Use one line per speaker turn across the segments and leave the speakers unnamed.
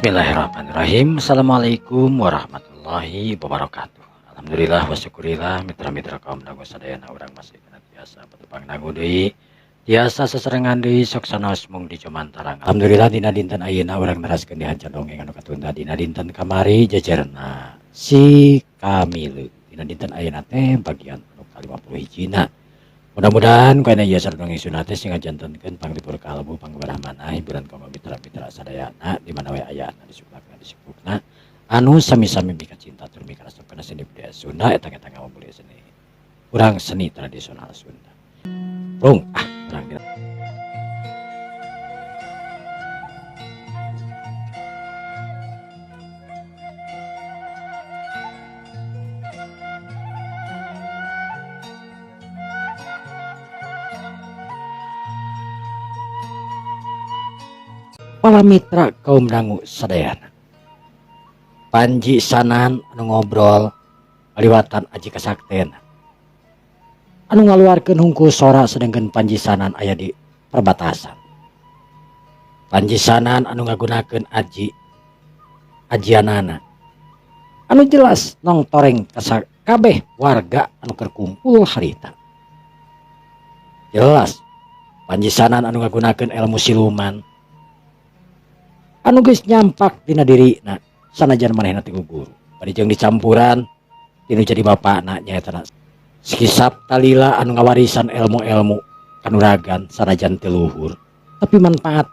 Bismillahirrahmanirrahim. Assalamualaikum warahmatullahi wabarakatuh. Alhamdulillah wa syukurillah mitra-mitra kaum dago sadayana urang masih kena tiasa petepang dago deui. Tiasa seserengan deui sok sanaos mung di cumantarang. Alhamdulillah dina dinten ayeuna urang neraskeun dihanca dongeng anu katunda dina dinten kamari jejerna si Kamilu. Dina dinten ayeuna teh bagian anu ka-50 hijina. Mudah-mudahan kena ieu sareng sunat teh sing ngajantenkeun panglipur kalbu pangbarahmana hiburan kaum mitra-mitra sadayana di mana we aya anu disebutna anu sami-sami mika cinta tur mika resep kana seni budaya Sunda eta ngamulia seni. Urang seni tradisional Sunda. Rung urang dina para mitra kaum dangu sadayana. Panji sanan anu ngobrol aliwatan aji kasakten. Anu ngaluarkeun hungkul sora sedengkeun panji sanan aya di perbatasan. Panji sanan anu ngagunakeun ajianana. Anu jelas nong toreng ka kabeh warga anu kerkumpul harita. Jelas panji sanan anu ngagunakeun ilmu siluman anu geus nyampak dina dirina sanajan manehna teh gugur bari jeung dicampuran tinu jadi bapakna nyaeta Sikisab talila anu ngawarisan ilmu-ilmu kanuragan sanajan teu luhur tapi manfaat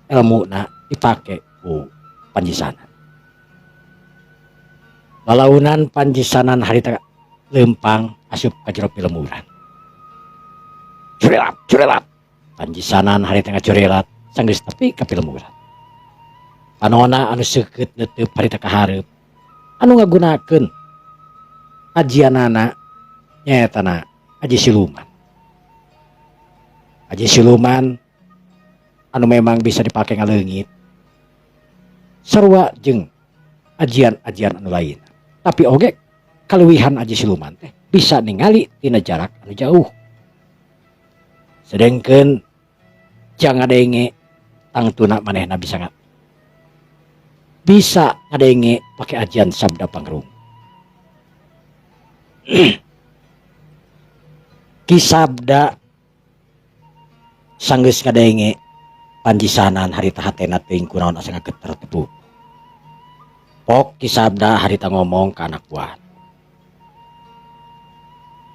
ilmuna dipake ku panjisanan. Lalaunan panjisanan harita lempang asup ka jero pilemuran. Curelat panjisanan harita ngacurelat sanggeus tepi ka pilemuran. Panona anu seukeut neuteub harita kahareup anu ngagunakeun ajianana nyaetana aji siluman. Aji siluman anu memang bisa dipake ngaleungit sarua jeung ajian-ajian anu lain. Tapi oge kaleuwihan aji siluman teh bisa ningali tina jarak anu jauh. Sedengkeun jang ngadenge tangtuna manehna bisa ngadenge pakai ajian sabda pangrung. Ki sabda sanggeus ngadenge panjisanan harita hatena teuing kunaon asa ngageter tetu. Pok ki sabda harita ngomong ka anak buah.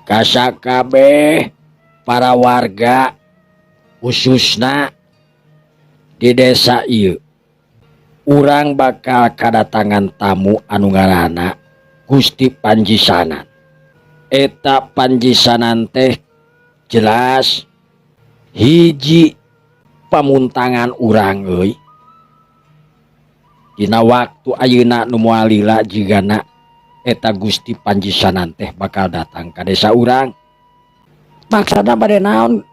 Ka sakabeh para warga khususna di desa ieu urang bakal kadatangan tamu anu ngaranna Gusti Panjisanan. Eta Panjisanan teh jelas hiji pamuntangan urang euy. Dina waktu ayeuna nu moal lila jigana eta Gusti Panjisanan teh bakal datang ka desa urang. Maksudna bade naon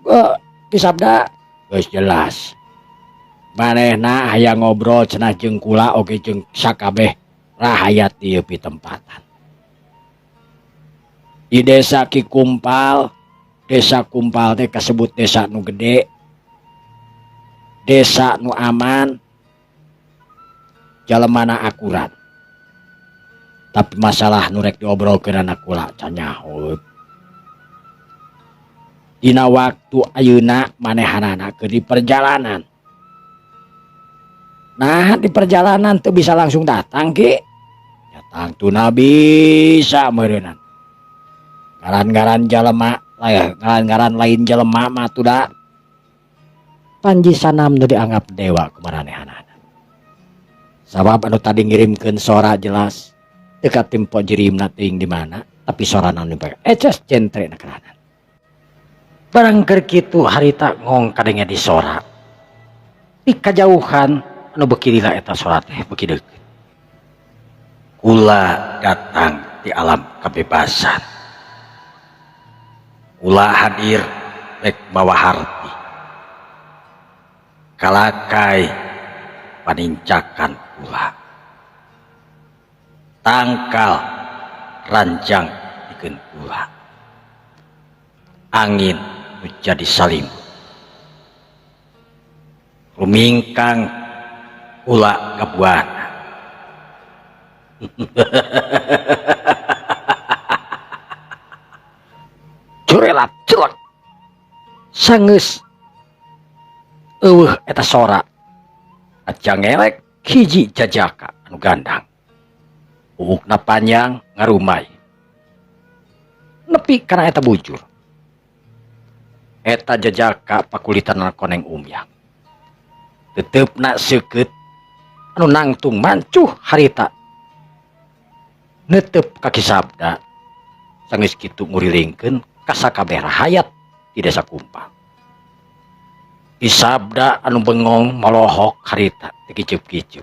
ki sabda? Geus jelas. Manehna hayang ngobrol cenah jeung kula oge jeung sakabeh rahayat ieu pitempatan. Di desa Kikumpal, desa Kumpal teh kasebut desa nu gede, desa nu aman, jalemana akurat. Tapi masalah nu rek diobrolkeun anak kula canyahoeup. Dina waktu ayeuna manehanana keur di perjalanan. Nah di perjalanan tuh bisa langsung datang ki. Ya tangtuna bisa meureunana. Ngaran-ngaran jalema, ngaran-ngaran lain jelema mah tuh da. Panjisanan nu dianggap dewa kumaranehanana. Sabab anu tadi ngirimkeun sora jelas dekat tempo jirimna teuing di mana, tapi sorana nu dipakai eces centre na keranan. Barang keur kitu harita ngong kadenge di sora. Di kajauhan anu beuki lila eta sora teh beuki deukeut. Kula datang di alam kebebasan. Kula hadir rek bawa harti. Kalakai panincakan kula. Tangkal ranjang dikeun kula. Angin jadi salim. Rumingkang ulah kabuana. Curelat celak sangeus eueuh eta sora aja ngelek hiji jajaka anu gandang uukna panjang ngarumay nepi kana eta bujur eta jajaka pakulitan koneng umyang teteupna seukeut anu nangtung mancuh harita netep kaki sabda sanggeus kitu ngurilingkeun ka sakabeh rahayat di desa Kumpal. Isabda anu bengong malohok harita teu kiceup-kiceup.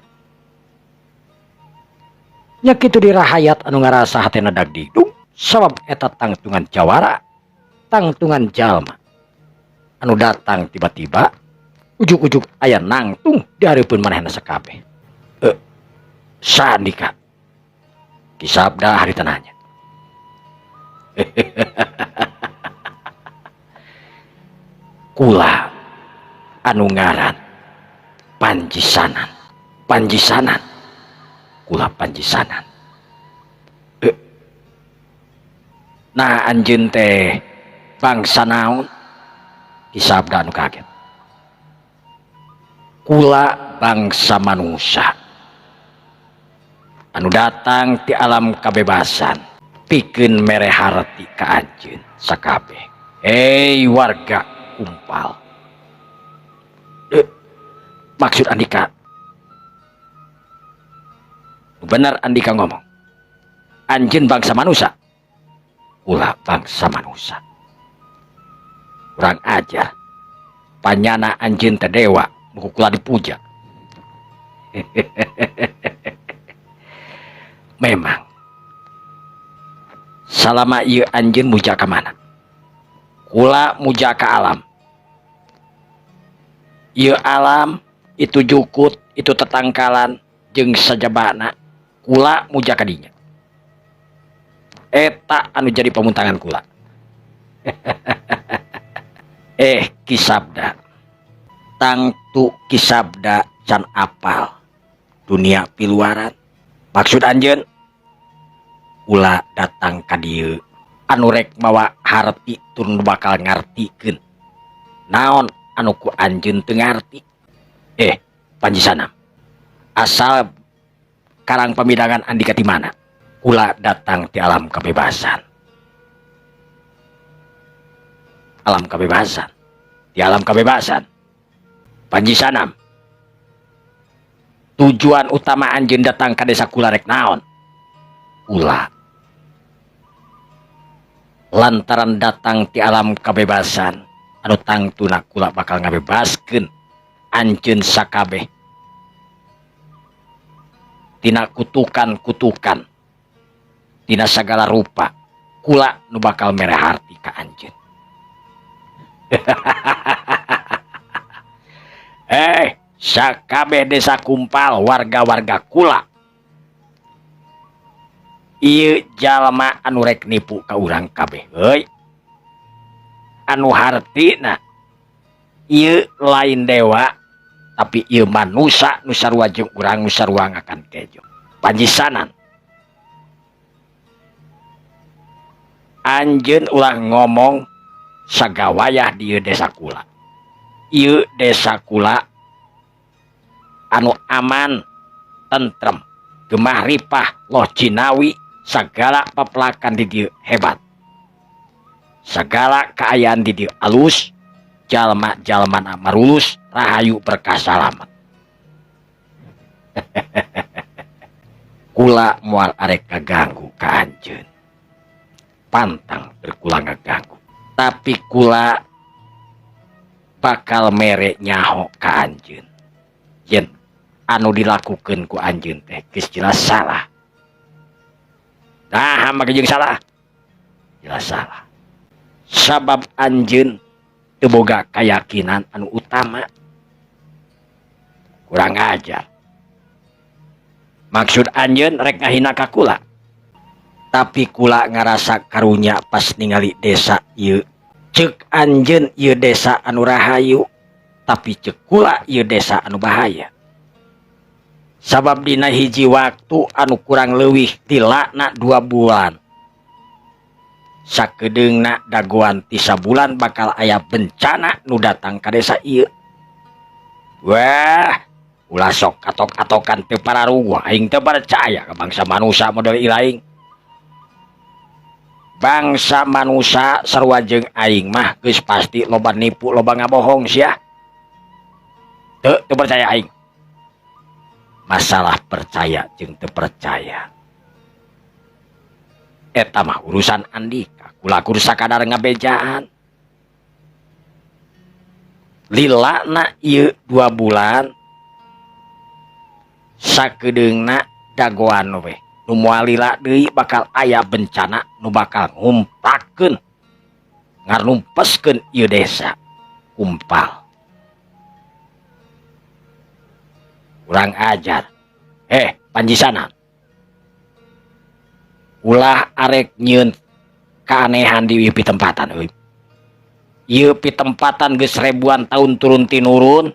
Nya kitu di rahayat anu ngarasa hatena dagdidung sabab eta tangtungan jawara, tangtungan jalma. Anu datang tiba-tiba ujug-ujug aya nangtung di hareupeun manehna sakabeh. Sandika. Kisabda harita nanya. Kula anu ngaran Panjisanan. Panjisanan. Kula Panjisanan. Nah anjeun teh bangsa naon? Kisabda anu kaget. Kula bangsa manusia. Anu datang ti alam kabebasan pikeun mere harti ka anjeun sakabeh. Hei warga Kumpal. Maksud Andika. Benar Andika ngomong. Anjeun bangsa manusia. Ulah bangsa manusia. Kurang ajar. Panyana anjeun teh dewa, muku kula dipuja. Memang. Salama ieu anjeun muja ka mana? Kula muja ka alam. Ieu alam itu jukut, itu tetangkalan jeung sajabana. Kula muja ka dinya. Eta anu jadi pamuntangan kula. Kisabda. Tangtu Kisabda can apal dunia piluaran. Maksud anjeun ulah datang ka dieu anu rek mawa harti turun bakal ngartikeun naon anu ku anjeun teu ngarti. Panjisanam, asal karang pamidangan Andika di mana? Kula datang ti alam kebebasan. Alam kebebasan. Di alam kebebasan. Panjisanam, tujuan utama anjeun datang ka desa kula rek naon? Kula lantaran datang ti alam kebebasan anu tangtuna kula bakal ngabebaskeun anjeun sakabeh tina kutukan-kutukan tina sagala rupa. Kula nu bakal mere harti ka anjeun. Sakabeh desa Kumpal warga-warga kula. Ieu jalma anu rek nipu ka urang kabeh heuy. Anu hartina ieu lain dewa tapi ieu manusia nu sarua jeung urang nu sarua ngakan kejo. Panjisanan. Anjeun ulah ngomong sagawayah di desa kula. Ieu desa kula anu aman, tentrem, gemah ripah, loh cinawi, sagala papelakan di dieu hebat. Sagala kaayaan di dieu alus, jalma-jalma marulus, rahayu berkah salamet. Kula moal arek kaganggu ka anjeun. Pantang berkula ngaganggu. Tapi kula bakal mere nyaho ka anjeun. Yen anu dilakukeun ku anjeun teh geus jelas salah. Nah, maka jeung salah. Jelas salah. Sabab anjeun teu boga kayakinan anu utama. Kurang ajar. Maksud anjeun rek ngahina ka kula. Tapi kula ngarasa karunya pas ningali desa ieu. Ceuk anjeun ieu desa anu rahayu, tapi ceuk kula ieu desa anu bahaya. sabab dina hiji waktu anu kurang leuwih tilana 2 bulan sakedeungna dagoan ti sabulan bakal aya bencana nu datang ka desa ieu. Wah, ulah sok atok-atokan teu pararuguh, aing teu percaya ka bangsa manusia model ilaing. Bangsa manusia sarua jeung aing mah geus pasti loba nipu loba ngabohong sia. Teu percaya aing. Masalah percaya jeung teu percaya eta mah urusan andika, kula kudu sakadar ngabejaan. Lilana ieu 2 bulan sakedeungna dagoan we nu moal lila deui bakal aya bencana nu bakal ngumpakeun ngarumpeskeun ieu desa kumpal. Kurang ajar. Panjisanan. Ulah arek nyieun keanehan di ieu pitempatan euy. Ieu pitempatan geus ribuan tahun turun tinurun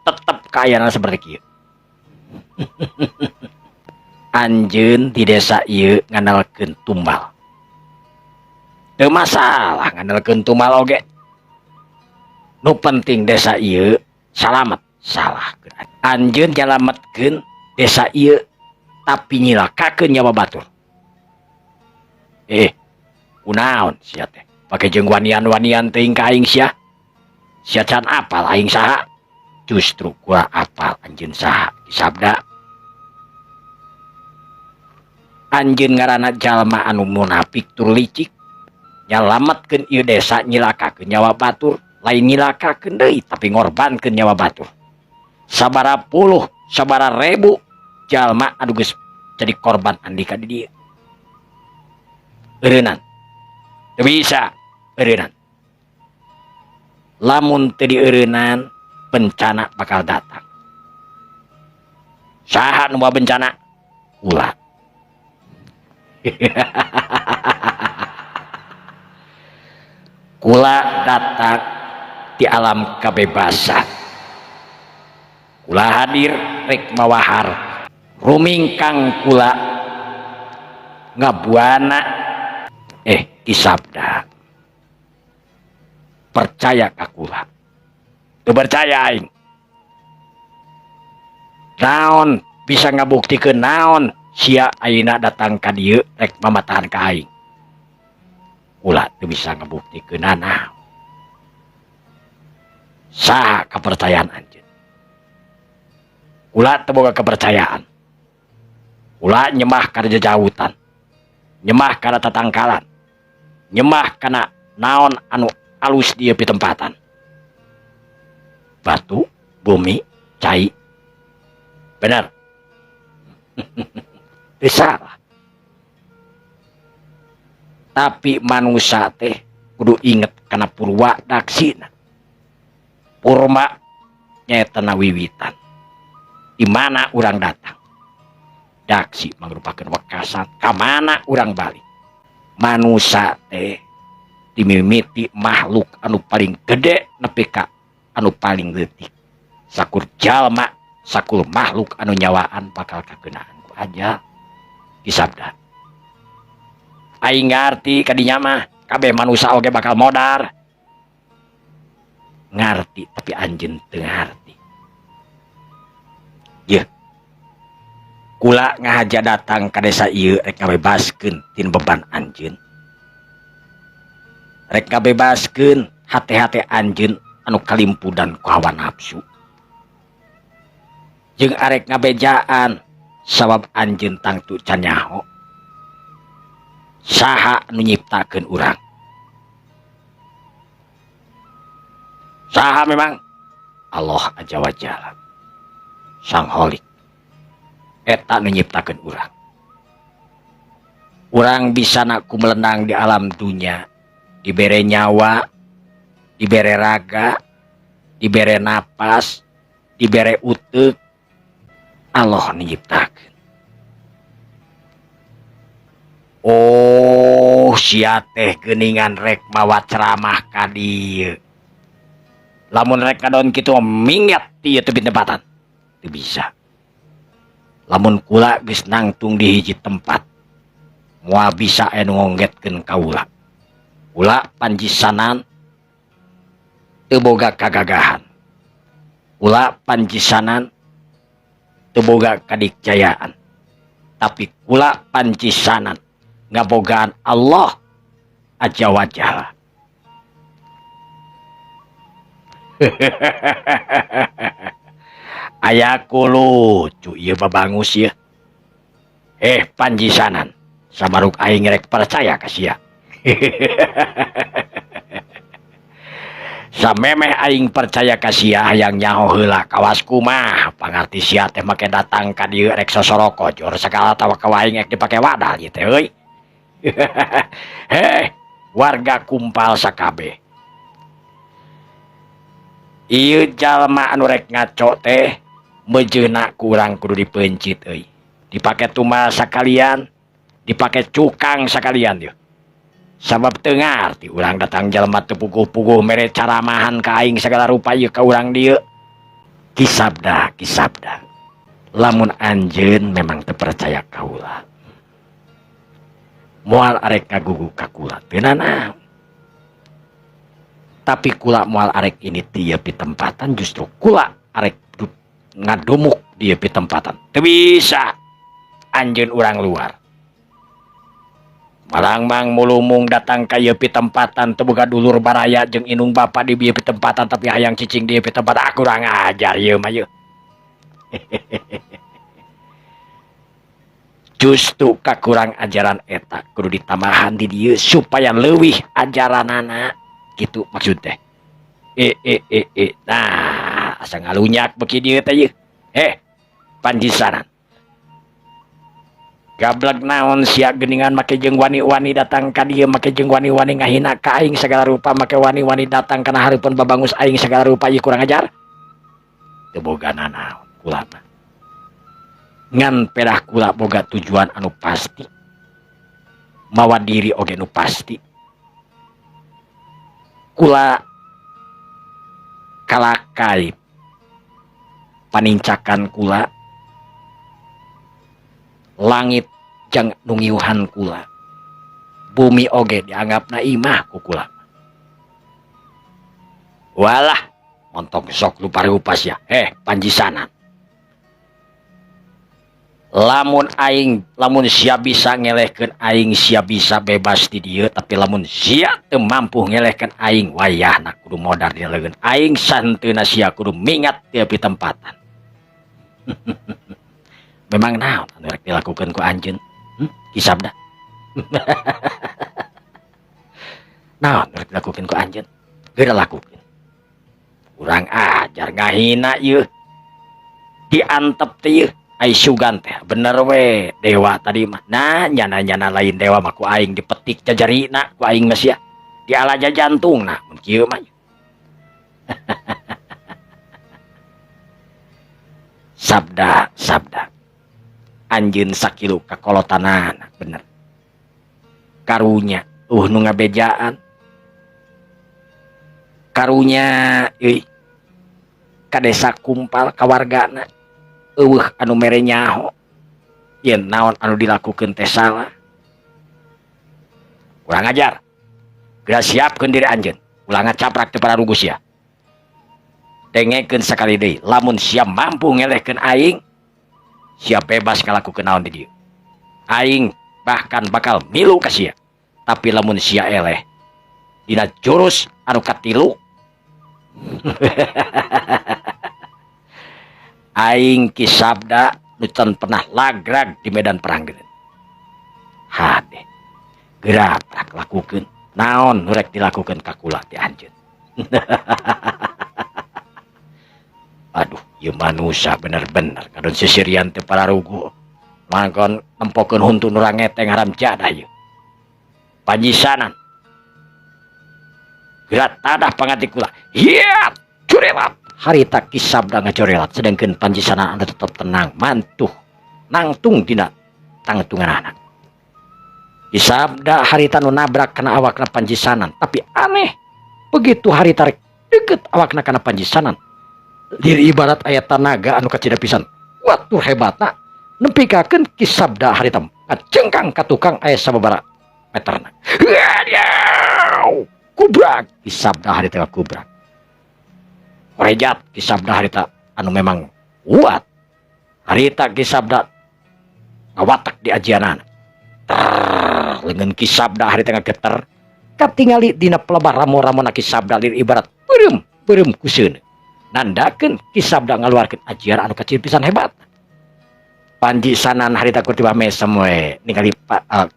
tetep kaayana seperti kieu. Anjeun di desa ieu nganalkeun tumbal. Teu masalah nganalkeun tumbal oge. Nu penting desa ieu salamet. Salah. Anjeun nyalametkeun desa ieu tapi nyilakakeun nyawa batur. Kunaon sia teh? Pake jeung wanian-wanian teuing ka aing sia. Sia can apal aing saha? Justru gua apal anjeun saha disabda. Anjeun ngaranna jalma anu munafik tur licik. Nyalametkeun ieu desa nyilakakeun nyawa batur, lain nyilakakeun deui tapi ngorbankeun nyawa batur. Sabara puluh, sabara ribu jalma anu geus jadi korban andika di dieu. Eureunnan. Teu bisa eureunnan. Lamun teu dieureunnan bencana bakal datang. Saha nu bawa bencana? Ulah. Kula datang di alam kebebasan. Kula hadir rek mawahar rumingkang kula ngabuana disabda percaya ka kula. Teu percaya aing. Naon bisa ngabuktikeun naon sia ayeuna datang ka dieu rek mamatahan ka aing. Kula teu bisa ngabuktikeun naon. Saha kepercayaan anjeun? Kula teu boga kepercayaan. Kula nyemah kana jejautan. Nyemah kana tatangkalan. Nyemah kana naon anu alus di pitempatan. Batu, bumi, cai. Benar. Teu salah. Tapi manusia teh kudu inget kana purwa daksina. Purma nyaeta wiwitan. Di mana urang datang. Daksi mangrupakeun wekasan ka mana urang balik. Manusia teh dimimiti makhluk anu paling gede nepi ka anu paling leutik. Sakur jalma, sakur makhluk anu nyawaan bakal kageunaan ku ajal. Disabda. Aing ngarti kadinya mah kabeh manusia oge bakal modar. Ngarti tapi anjeun teu ngarti. Ye. Kula ngahaja datang ka desa ieu rek ngabebaskeun tin beban anjeun. Rek ngabebaskeun hate-hate anjeun anu kalimpudan ku hawa nafsu. Jeung arek ngabejaan sabab anjeun tangtu can nyaho. Saha anu nyiptakeun urang? Saha memang? Allah Azza wa Jalla. Sang Holik. Eta nu nyiptakeun urang. Urang bisa nak kumelendang di alam dunia, dibere nyawa, dibere raga, dibere napas, dibere uteuk. Allah nu nyiptakeun. Oh, sia teh geuningan rek mawa ceramah ka dieu. Lamun rek kadon kitu minggat ti teu pitempatan. Teu bisa. lamun kula geus nangtung di hiji tempat moal bisa anu ngonggetkeun kaula. Kula panjisanan teu boga kagagahan. Kula panjisanan teu boga kadikjayaan. Tapi kula panjisanan ngabogaan Allah Azza wa Jalla. Ayaku lucu ieu babangus ya. Panjisanan, samaruk aing rek percaya ka sia. Samemeh aing percaya ka sia hayang nyaho heula kawasku mah pangarti sia teh make datang ka dieu rek sosoroko jor sagala tawa ka aing rek dipake wadah ieu teh euy. Warga kumpal sakabeh. Ieu jalma anu rek ngaco teh mejeuna kurang kudu dipencit euy. Dipake tumal sakalian, dipake cukang sakalian yeuh. Sabab teu ngarti urang datang jalma teu puguh-puguh mere caramahan ka aing sagala rupa ieu ka urang dieu. Kisabda. Lamun anjeun memang teu percaya kaula. Moal arek ngagugu ka kula teu naon. Tapi kula moal arek ini tieu pitempatan justru kula arek ngadumuk dieu pitempatan. Teu bisa anjeun urang luar. Malang mang mulumung datang ka ieu pitempatan teu boga dulur baraya jeung inung bapa di ieu pitempatan tapi hayang cicing di ieu pitempatan aku urang ajar ieu mah ieu. Justru kakurang ajaran eta kudu ditambahan di dieu supaya leuwih ajaranana gitu maksud teh. Nah, asa ngalunyak beki dieu teh ieu. Panjisanan. Gablek naon sia geuningan make jeung wani-wani datang ka dieu make jeung wani-wani ngahina ka aing sagala rupa make wani-wani datang kana hareupeun babangus aing sagala rupa ieu kurang ajar. Teu boga nanaon kula mah. Ngan pedah kula boga tujuan anu pasti. Mawa diri oge nu pasti. Kula kalakai panincakan kula langit jang nungiuhan kula bumi oge dianggapna imah ku kula. Walah montong sok lupa rupas ya. Panjisanan, lamun sia bisa ngelehkeun aing sia bisa bebas di dieu tapi lamun sia teu mampu ngelehkeun aing wayahna kudu modar di leungeun aing santeuna sia kudu mingat teu pitempatan. Memang naon anu rek dilakukeun ku anjeun? Kisabda. Naon rek dilakukeun ku anjeun? Geura lakukeun. Urang ajar ngahina ieu. Diantep teh ieu. Ai sugan teh bener we dewa tadi mah. Nah nyana-nyana lain dewa mah ku aing dipetik jajarina ku aing mah sia. Dialaja jantungna mun kieu mah. Sabda. Anjeun sakilu kakolotanana bener. Karunya nu ngabejaan. Karunya euy ka desa kumpal ka wargana. Eueuh anu mere nyaho. Yen naon anu dilakukeun teh salah. Kurang ajar. Geura siapkeun diri anjeun. Ulah ngacaprak teu pararugu sia. Dengekeun sakali deui, lamun sia mampu ngelehkeun aing sia bebas ngalakukeun naon di dieu. Aing bahkan bakal milu ka sia. Tapi lamun sia eleh dina jurus anu katilu aing kisabda nu can pernah lagrag di medan perang geuning. Hade. Gerak lakukeun naon nu rek dilakukeun ka kula ti anjeun. Aduh, ieu manusia bener-bener kadon sisirian teu pararugu. Mangkon nempokeun huntu nu rangeteng haram jadah ieu. Panjisanan. Gerak tadah panganti kula. Hiat, curelat. Harita kisabda ngacorelat sedangkeun panjisanan anda tetap tenang, mantuh, nangtung dina tangetungan anak. Kisabda harita nu nabrak kana awakna panjisanan, tapi aneh. Begitu harita rek deket awakna kana panjisanan. Diri ibarat ayat tanaga anu kacida pisan. Watuh hebatna. nempikakeun kisabda harita ngacengkang ka tukang aya sababaraha meterna. Kubrak kisabda harita kubrak. Korejat kisabda harita anu memang kuat. Harita kisabda ngawatak di ajianana. Leungeun kisabda harita ngageter katingali dina pelebah ramo-ramona kisabda lir ibarat beureum kuseun. Nandakeun kisabda ngaluarkeun ajian anu kecil pisan hebat. Panji sanan harita kurtiba mesem we ningali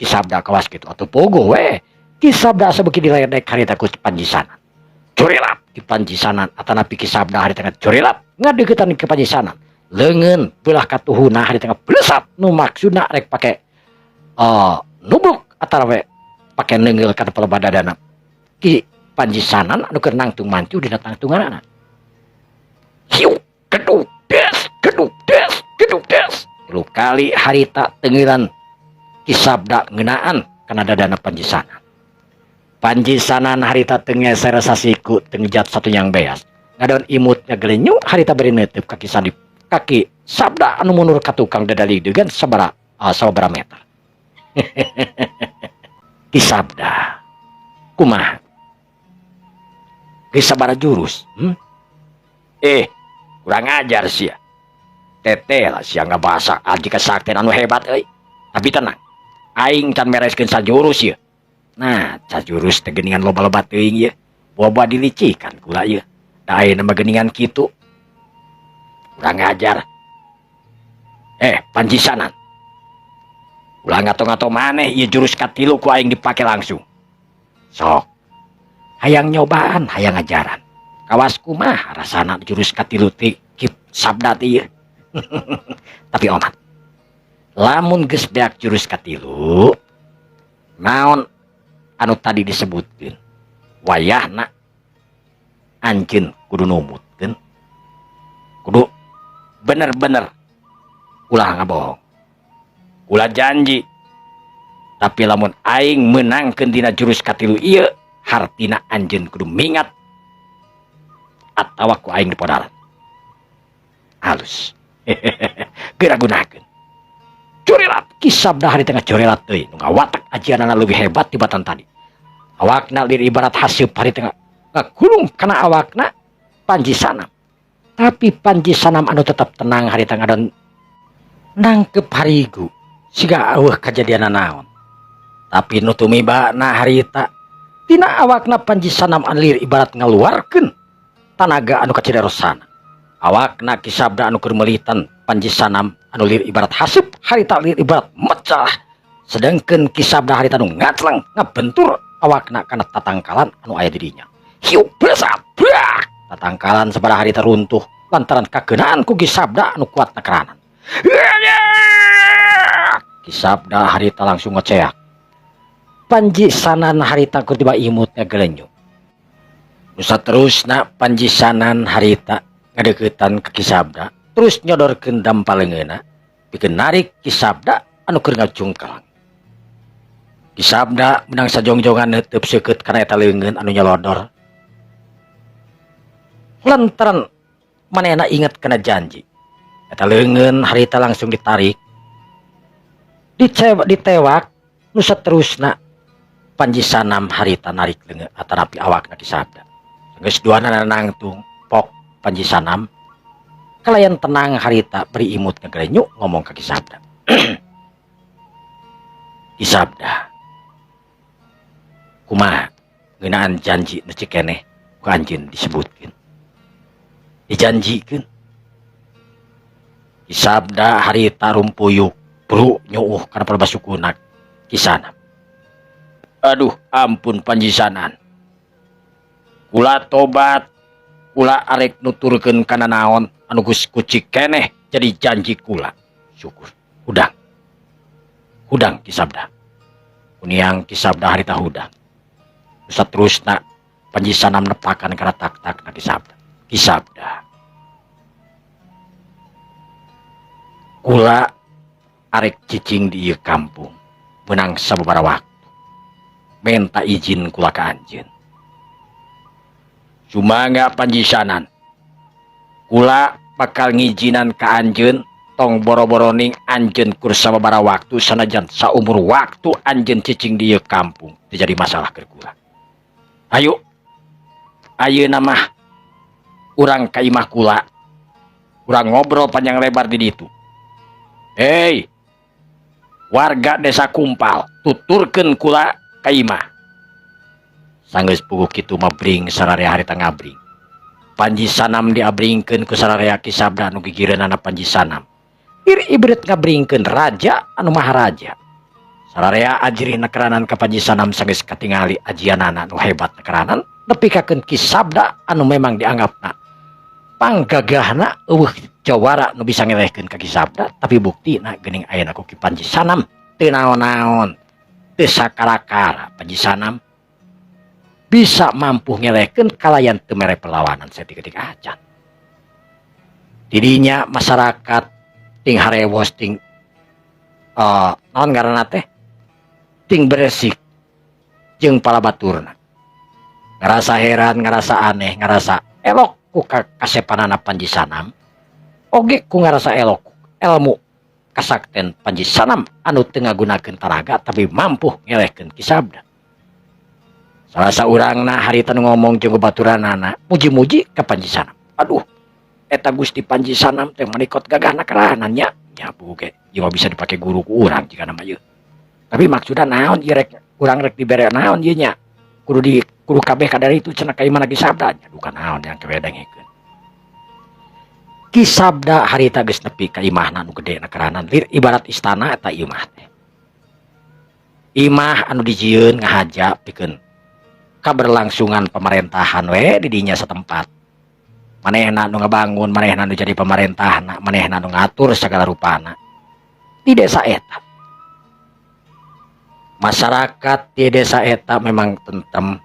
kisabda kawas kitu atuh pogo we. Kisabda sabeuki diledek harita ku panji sanan. Corelat di panji sanan atanapi kisabda harita corelat ngadeuketan ke panji sanan. Leungeun beulah katuhuna harita blesat nu maksudna rek pake nubruk atara we pake neungeul kana pelebah dadana. Ki panji sanan anu keur nangtung mancu dina tangtunganana. Hiu geduk des. 3 kali harita tengiran kisabda ngeunaan kana dadana panji sanan. Panji sanan harita tengeser sasiku tengjat satu yang beas. Ngadon imutnya gelenyu harita beri neuteup kaki sabda anu mundur ka tukang dadali degan sababaraha meter. Kisabda kumaha? Geus sabaraha jurus? Kurang ajar sia. Tete lah sia ngabasa aji kasaktian anu hebat euy. Tapi tenang. Aing can mereskeun sajurus ieu. Nah, sajurus teh geuningan loba-loba teuing ieu. Boba dilicikan kula ieu. Da ayeuna mah geuningan kitu. Kurang ajar. Panji sanan. Ulah ngato-ngato maneh ieu jurus katilu ku aing dipake langsung. Sok. Hayang nyobaan, hayang ajaran. Kawas kumaha rasana jurus katilu ti sabda ti ieu. Tapi omat. Lamun geus beak jurus katilu, naon anu tadi disebutkeun? Wayahna anjeun kudu numutkeun. Kudu bener-bener ulah ngabohong. Ulah janji. Tapi lamun aing menangkeun dina jurus katilu ieu, hartina anjeun kudu mingat atawa ku aing dipodalan. Halus. Geragunakeun. Corelat kisabda harita corelat teuing nu ngawatak ajianana leuwih hebat tibatan tadi. Awakna lir ibarat haseup harita ngagulung kana awakna panji sanam. Tapi panji sanam anu tetap tenang harita ngadon nangkep harigu siga eueuh kajadianna naon. Tapi nu tumibana harita tina awakna panji sanam anu lir ibarat ngaluarkeun tanaga anu kaciderosana. Awakna kisabda anu keur meulihtan panji sanam anu lir ibarat haseup harita lir ibarat mecah. Sedengkeun kisabda harita anu ngacleng ngabentur awakna kana tatangkalan anu aya di dinya. Hiu blesat brak. Tatangkalan sabaraha harita runtuh lantaran kageunaan ku kisabda anu kuat nakeranan. Kisabda harita langsung ngeceak. Panji sanan harita keur tiba imutnya gelenyu. Nu saterusna panji sanan harita ngadeuketan ke kisabda terus nyodorkeun dampaleungeuna pikeun narik kisabda anu keur ngajungkelang. Kisabda menang sajongjongan neueup seukeut kana eta leungeun anu nyolodor. Lantaran manehna inget kana janji. Eta leungeun harita langsung ditarik. Ditewak nu saterusna panji sanam harita narik leungeun atanapi awakna kisabda. Geus duana nangtung pok panji sanam kalayan tenang harita beri imut ngegelenyu ngomong ke kisabda. Kisabda kumaha ngeunaan janji nu cikeneh ku anjeun disebutkeun dijanjikeun. Kisabda harita rumpuyuk bro nyuuh kana palebasukuna kisanam. Aduh ampun panji sanan. Kula tobat. Kula arek nuturkeun kana naon anu geus kucik keneh jadi janji kula. Syukur. Hudang kisabda. Kuniang kisabda harita hudang. Saterusna panji sanam nepakan kana tak-takna kisabda. Kisabda. Kula arek cicing di ieu kampung meunang sababaraha waktu. Menta izin kula ka anjeun. Sumangga panji sanan. Kula bakal ngijinan ka anjeun tong boro-boroning anjeun kursa babara waktu sanajan saumur waktu anjeun cicing di kampung terjadi masalah keur kula. Ayo ayeuna mah urang ka imah kula, urang ngobrol panjang lebar di ditu. Hei warga desa Kumpal, tuturkeun kula ka imah. Sanggeus puguh kitu mah bring sararea harita ngabring. Panji Sanam diabringkeun ku sararea Kisabda anu gigireunana Panji Sanam. Ibrit ngabringkeun raja anu maharaja. Sararea ajrih nekeranan ka Panji Sanam sanggeus katingali ajianana anu hebat nekeranan nepikakeun Kisabda anu memang dianggapna panggagahna eueuh jawara nu bisa ngelehkeun ka Kisabda, tapi buktina geuning ayeuna ku Ki Panji Sanam teu naon-naon, teu sakara-kara. Panji Sanam bisa mampu ngelehkeun kalayan teu mere perlawanan saeutik acan. Didinya masyarakat ting harewos ting naon ngaranna teh ting beresik jeung palabaturna. Ngarasa heran, ngarasa aneh, ngarasa elok ku kasepanana Panji Sanam, oge ku ngarasa elok ilmu kasakten Panji Sanam anu teu ngagunakeun taraga tapi mampu ngelehkeun Kisabda. Salah saurangna harita nu ngomong jeung babaturanana muji-muji ka Panji Sanam. Aduh, eta Gusti Panji Sanam teh manikot gagahna kerahanan nya. Ya buge, ieu bisa dipake guru ku urang jika nama ieu. Tapi maksudna naon ieu rek urang rek dibere naon ieu nya? Kudu kabeh kadari itu cenah ka imana Kisabda nya. Duka naon yang kewedengekeun. Kisabda harita geus nepi ka imahna anu gede kerahanan lir ibarat istana eta ieu mah teh. Imah anu dijieun ngahaja pikeun kaberlangsungan pemerintahan we di dinya setempat. Manehna nu ngabangun, manehna nu jadi pemerintahna, manehna nu ngatur segala rupana di desa eta. Masyarakat di desa eta memang tentrem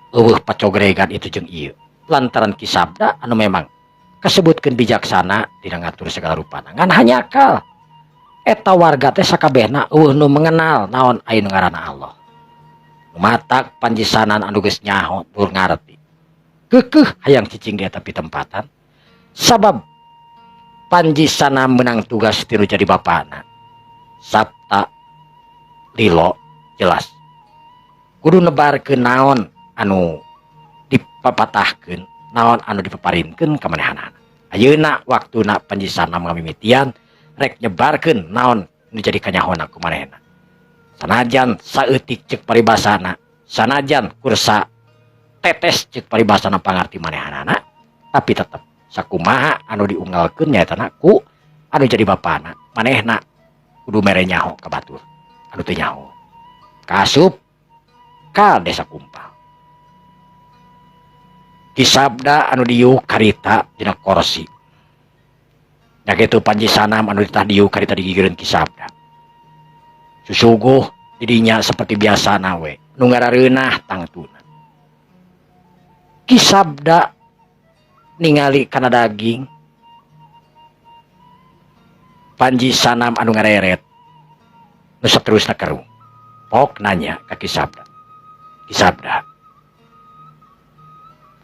eueuh pacogregan itu jeung ieu. Lantaran Kisabda anu memang kasebutkeun bijaksana dina ngatur segala rupana. Ngan hanyakal eta warga teh sakabehna eueuh nu mengenal naon aya nu ngaranna Allah. Matak Panji Sanam anu geus nyaho tur ngarti keukeuh hayang cicing di eta pitempatan sabab Panji Sanam menang tugas tilu jadi bapana Sabta Lilo jelas kudu nebarkeun naon anu dipapatahkeun, naon anu dipaparinkeun ka manehanana. Ayeuna waktuna Panji Sanam ngamimitian rek nyebarkeun naon nu jadi kanyahona ku manehna. Sanajan saeutik cek paribasana, sanajan kursa tetes cek paribasana pangarti manehanana, tapi tetep sakumaha anu diunggalkeun nyaetana ku anu jadi bapana, manehna kudu mere nyaho ka batur. Anu teu nyaho kasup ka desa Kumpal. Kisabda anu diuk karita dina korsi. Nya kitu Panji Sanam anu ditah diuk karita digigireun Kisabda. Susuguh didinya seperti biasa nawe nu ngarareunah tangtuna. Kisabda ningali kana daging Panji Sanam anu ngareret nu saterusna kerung. Pok nanya ka Kisabda. Kisabda,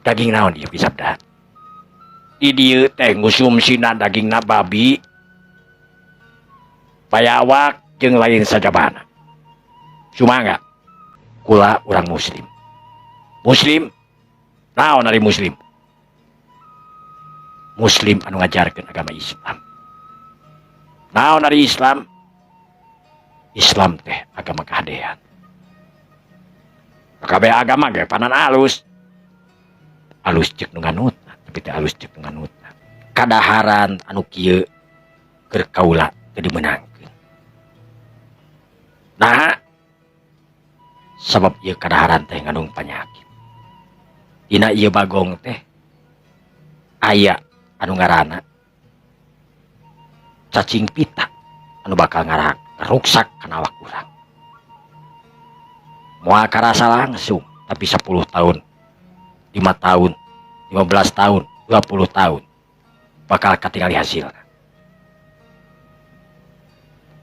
daging naon ieu Kisabda? Di dieu teh ngusumsina dagingna babi, payawak jeung lain sajabana. Sumaga kula urang muslim. Muslim? Naon ari muslim? Muslim anu ngajarkeun agama Islam. Naon ari Islam? Islam teh agama kahadean. Kabeh agama ge panan alus. Alus cek nu nganutna, tapi teh alus cek nu nganutna. Kadaharan anu kieu keur kaula teu dimenangkeun. Nah, sebab ieu kadaharan teh ngandung panyakit. Dina ieu bagong teh aya anu ngaranna cacing pita anu bakal ngaruksak kana awak urang. Moal karasa langsung, tapi 10 tahun, 5 tahun, 15 tahun, 20 tahun bakal katingali hasilna.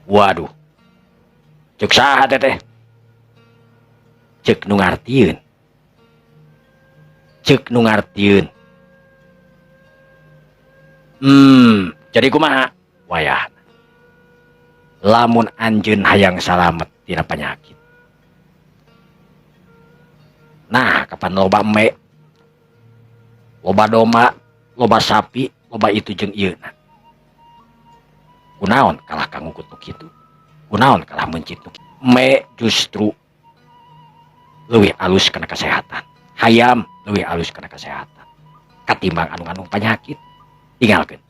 Waduh. Cek saha teh? Cek nu ngartieun. Cek nu ngartieun. Jadi kumaha? wayah lamun anjeun hayang salamet tina penyakit. Nah, kapan loba eme, loba doma, loba sapi, loba itu jeung ieu na. Kunaon kalah kanggo kutuk kitu? Kunaon kalah mencit nu kitu? Eme justru leuwih alus kana kesehatan. Hayam leuwih alus kana kesehatan. Katimbang anu-anu penyakit. Tinggalkeun.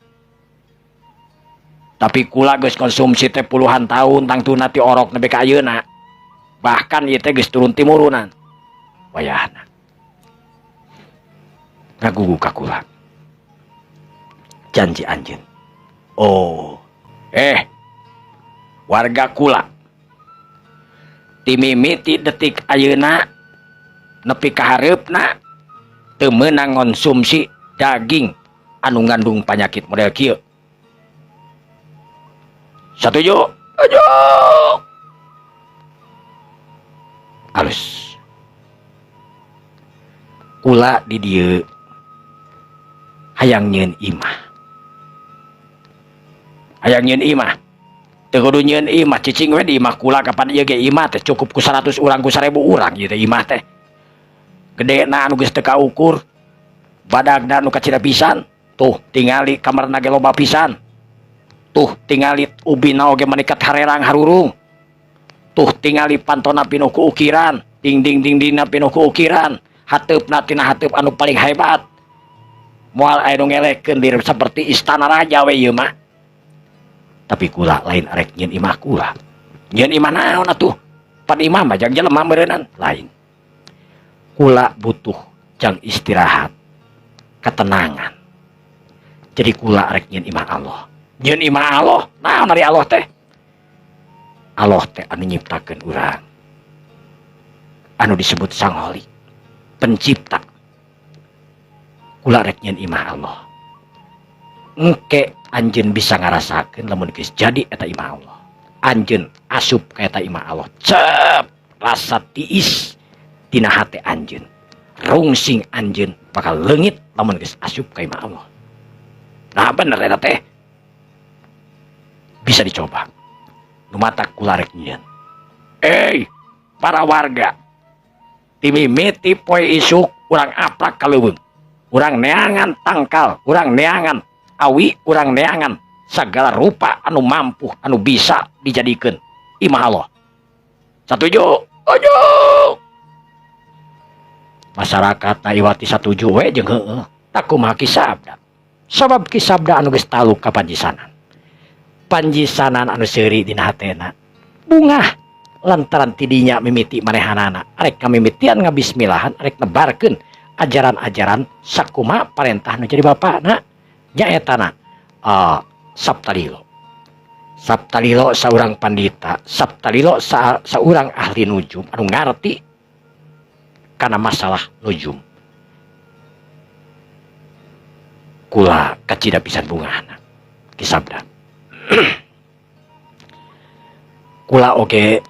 Tapi kula geus konsumsi teh puluhan tahun tangtuna ti orok nepi ka ayeuna. Bahkan ieu teh geus turun timurunan. Wayahna. Ngagugu ka kula. Janji anjeun. Oh. Warga kula. Ti mimiti detik ayeuna nepi ka hareupna teu meunang konsumsi daging anu ngandung penyakit model kieu. Setuju? Setuju. Alus. Kula di dieu hayang nyieun imah. Hayang nyieun imah. Teu kudu nyieun imah cicing we di imah kula kapan ieu ge imah teh cukup ku 100 urang ku 1000 urang ieu teh imah teh. Gedena anu geus teu kaukur. Badagna anu kacida pisan. Tuh tingali kamarna ge loba pisan. Tuh tingali ubina oge manikat harerang harurung. Tuh tingali pantona pinuh ku ukiran. Ding ding ding dingna pinuh ku ukiran. Hateupna tina hateup anu paling hebat. Moal aya nu ngelekeun diri seperti istana raja we ieu mah. Tapi kula lain arek nyieun imah kula. Nyieun imah naon atuh? Pan imah mah jang jelema meureunnan lain. Kula butuh jang istirahat, ketenangan. Jadi kula arek nyieun imah Allah. Nyieun imah Allah, naon ari Allah teh? Allah teh anu nyiptakeun urang. Anu disebut Sang Holi, pencipta. Kula rek nyieun imah Allah. Engke anjeun bisa ngarasakeun lamun geus jadi eta imah Allah. Anjeun asup ka eta imah Allah. Cep rasa tiis tina hate anjeun. Rungsing anjeun bakal leungit lamun geus asup ka imah Allah. Nah bener eta teh. Bisa dicoba. Numatak kula rek nyieun. Para warga. Timimiti poe isuk urang aprak kaleuweung. Urang neangan tangkal, urang neangan awi, urang neangan segala rupa anu mampu, anu bisa dijadikeun imah Allah. Satuju? Setuju. Masyarakat na iwati satuju we jeung heueuh. Tak kumaha ki sabda. Sabab ki sabda anu geus taluk ka panjisanan. Panjisanan anu seuri dina hatena. Bungah lantaran tidinya mimiti manehanana. Arek kamimitian ngabismilahan, arek nebarkeun ajaran-ajaran sakuma parentah nu jadi bapana nyaetana Saptalilo. Saptalilo saurang pandita, Saptalilo saurang ahli nujum anu ngarti kana masalah nujum. Kula kacida pisan bungahna kisabda. Kula oge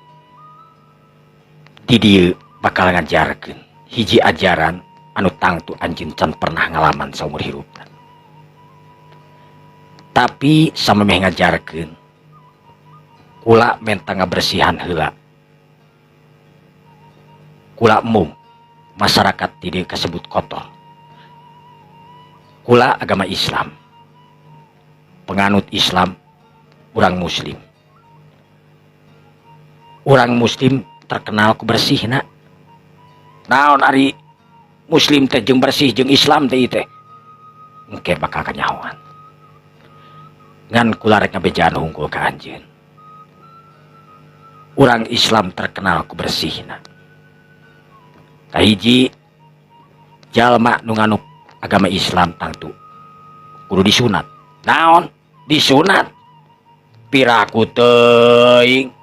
di dieu bakal ngajarkeun hiji ajaran anu tangtu anjeun can pernah ngalaman saumur hirupna. Tapi samemeh ngajarkeun kula menta ngabersihan heula. Kula umum masyarakat di dieu kasebut kotor. Kula agama Islam. Penganut Islam, urang muslim. Urang muslim terkenal ku bersihna. Naon ari muslim teh jeung bersih jeung Islam teh teh engke bakal kanyahoan. Ngan kula rek ngabejaan hungkul ka anjeun. Urang Islam terkenal ku bersihna. Kahiji jalma nu nganut agama Islam tangtu kudu disunat. Naon? Disunat. Piraku teuing.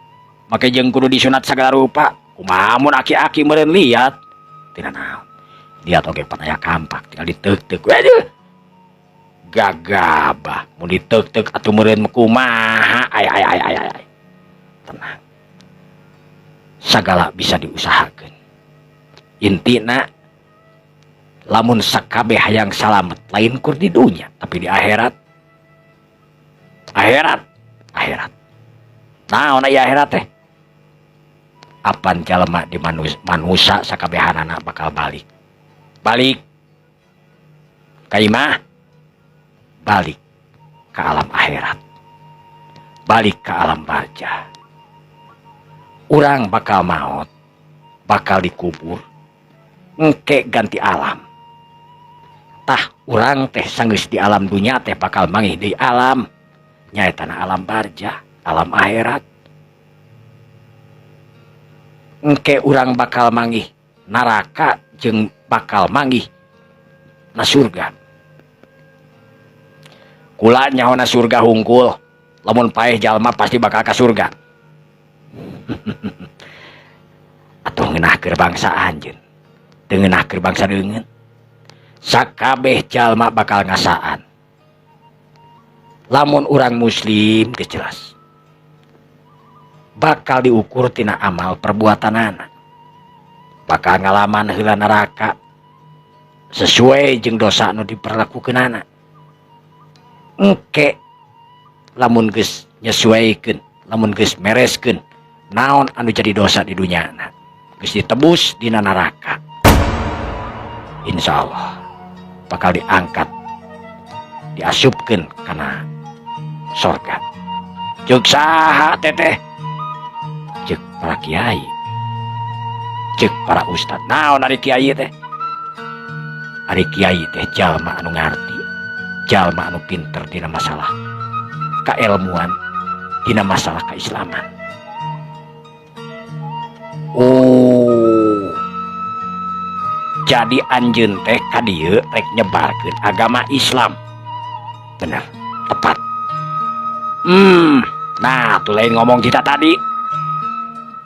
Make jeung kudu disunat sagala rupa. Kumaha mun aki-aki meureun liat? Tina naon. Lihat oge pan aya kampak tinggal diteuk-teuk. Waduh. Gagabah mun diteuk-teuk atuh meureun kumaha? Ay. Tenang. Sagala bisa diusahakeun. Intina lamun sakabeh hayang salamet lain kur di dunya tapi di akhirat akhirat naon aya akhirat teh apan jalma di manusia sakabehanana bakal balik ka imah balik ke alam akhirat balik ke alam barzah urang bakal maut bakal dikubur engke ganti alam tah urang teh sanggeus di alam dunia teh bakal mangih di alam nyaeta alam barzah alam akhirat engke urang bakal mangih neraka jeung bakal mangih na surga kula nyaona surga hungkul lamun paeh jalma pasti bakal ka surga atuh ngeunah keur bangsa anjeun teu ngeunah keur bangsa deungeun sakabeh jalma bakal ngasaan lamun urang muslim geus jelas bakal diukur tina amal perbuatanana bakal ngalaman heula neraka sesuai jeung dosa anu diperlakukeunana engke lamun geus nyesuaikeun lamun geus mereskeun naon anu jadi dosa di dunyana geus ditebus dina neraka insyaallah bakal diangkat diasupkeun kana surga ceuk saha teteh ceuk para kiai ceuk para ustad naon ari kiai teh ari kiai teh jalma anu ngarti jalma anu pinter dina masalah kailmuan dina masalah keislaman jadi anjeun teh ka dieu rek nyebarkeun agama Islam bener tepat nah tuh lain ngomong kita tadi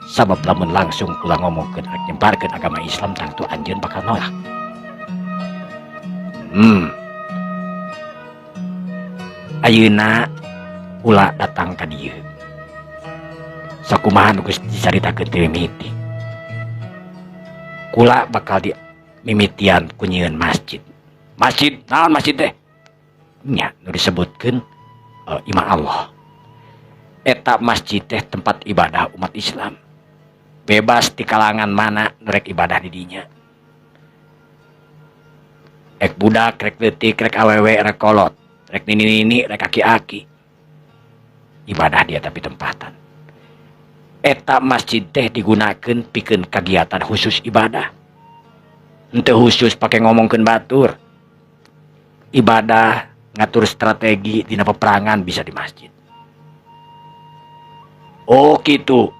sabab lamun langsung kula ngomongkeun rek nyebarkeun agama Islam tangtu anjeun bakal nolak ayeuna ulah datang ka dieu sakumaha nu geus dicaritakeun ti mimiti kula bakal di mimitian kunyieun masjid naon masjid teh nya nu disebutkeun imah Allah eta masjid teh tempat ibadah umat Islam bebas di kalangan mana rek ibadah di dinya rek budak rek leutik rek awewe rek kolot rek nini rek aki-aki ibadah dia tapi tempatan eta masjid teh digunakeun pikeun kagiatan khusus ibadah henteu khusus pake ngomongkeun batur ibadah ngatur strategi dina peperangan bisa di masjid kitu